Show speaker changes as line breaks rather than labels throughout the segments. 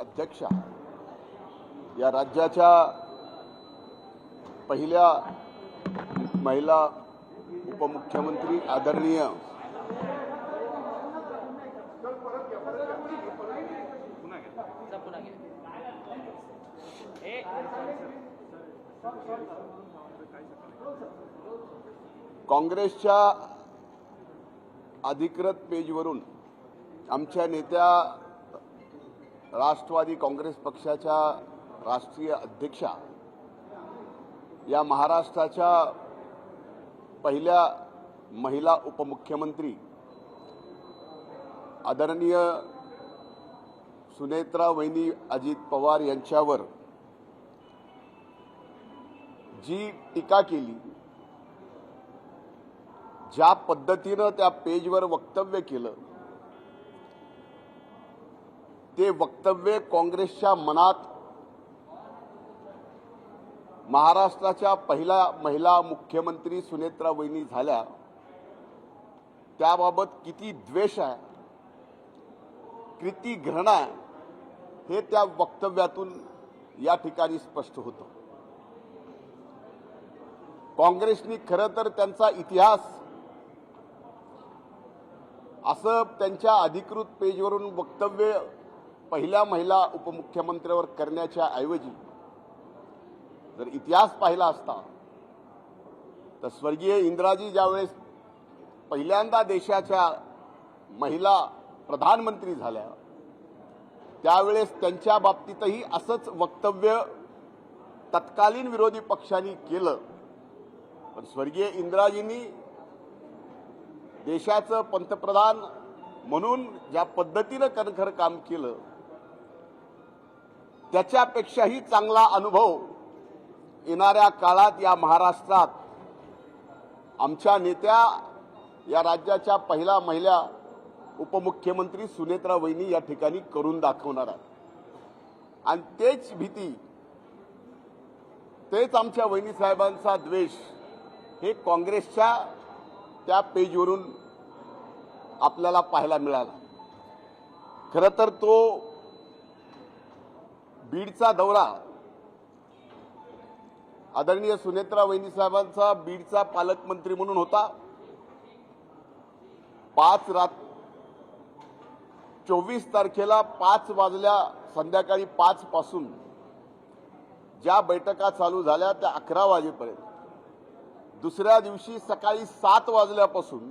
अध्यक्षा या राज्याच्या पहिल्या महिला उपमुख्यमंत्री आदरणीय काँग्रेसच्या अधिकृत पेजवरून आमच्या नेत्या राष्ट्रवादी काँग्रेस पक्षाच्या राष्ट्रीय अध्यक्षा या महाराष्ट्राच्या पहिल्या महिला उपमुख्यमंत्री आदरणीय सुनेत्रा वहिनी अजित पवार यांच्यावर जी टीका केली, ज्या पद्धतीनं त्या पेजवर वक्तव्य केलं, ते वक्तव्य काँग्रेसच्या मनात महाराष्ट्राच्या पहिल्या महिला मुख्यमंत्री सुनेत्रा वहिनी झाल्या त्याबाबत किती द्वेष आहे, किती घृणा आहे, हे त्या वक्तव्यातून या ठिकाणी स्पष्ट होतं. काँग्रेसनी खरं तर त्यांचा इतिहास असं त्यांच्या अधिकृत पेजवरून वक्तव्य पहिल्या महिला उपमुख्यमंत्र्यावर करण्याच्या ऐवजी जर इतिहास पाहिला असता तर स्वर्गीय इंदिराजी ज्यावेळेस पहिल्यांदा देशाच्या महिला प्रधानमंत्री झाल्या त्यावेळेस त्यांच्या बाबतीतही असंच वक्तव्य तत्कालीन विरोधी पक्षांनी केलं. पण स्वर्गीय इंदिराजींनी देशाचं पंतप्रधान म्हणून ज्या पद्धतीनं कणखर काम केलं त्याच्यापेक्षाही चांगला अनुभव येणाऱ्या काळात या महाराष्ट्रात आमच्या नेत्या या राज्याच्या पहिल्या महिला उपमुख्यमंत्री सुनेत्रा वहिनी या ठिकाणी करून दाखवणार आहेत. आणि तेच भीती, तेच आमच्या वहिनी साहेबांचा द्वेष हे काँग्रेसच्या त्या पेजवरून आपल्याला पाहायला मिळाला. खरं तर तो बीडचा दौरा आदरणीय सुनेत्रा वहिनी साहेबांचा बीडचा पालकमंत्री म्हणून होता. 24 तारखेला 5 वाजल्या, संध्याकाळी 5 पासून ज्या बैठका चालू झाल्या त्या 11 वाजेपर्यंत, दुसऱ्या दिवशी सकाळी 7 वाजल्यापासून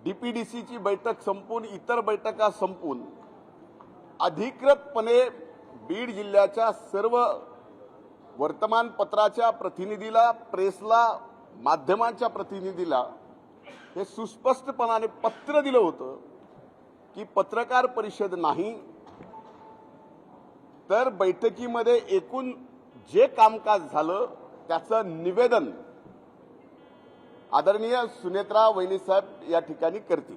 डीपीडीसीची बैठक संपून इतर बैठका संपून अधिकृतपणे बीड जिल्ह्याच्या सर्व वर्तमानपत्राच्या प्रतिनिधीला, प्रेसला, माध्यमांच्या प्रतिनिधीला हे सुस्पष्टपणाने पत्र दिलं होतं की पत्रकार परिषद नाही तर बैठकीमध्ये एकूण जे कामकाज झालं त्याचं निवेदन आदरणीय सुनेत्रा वहिनी साहेब या ठिकाणी करतील.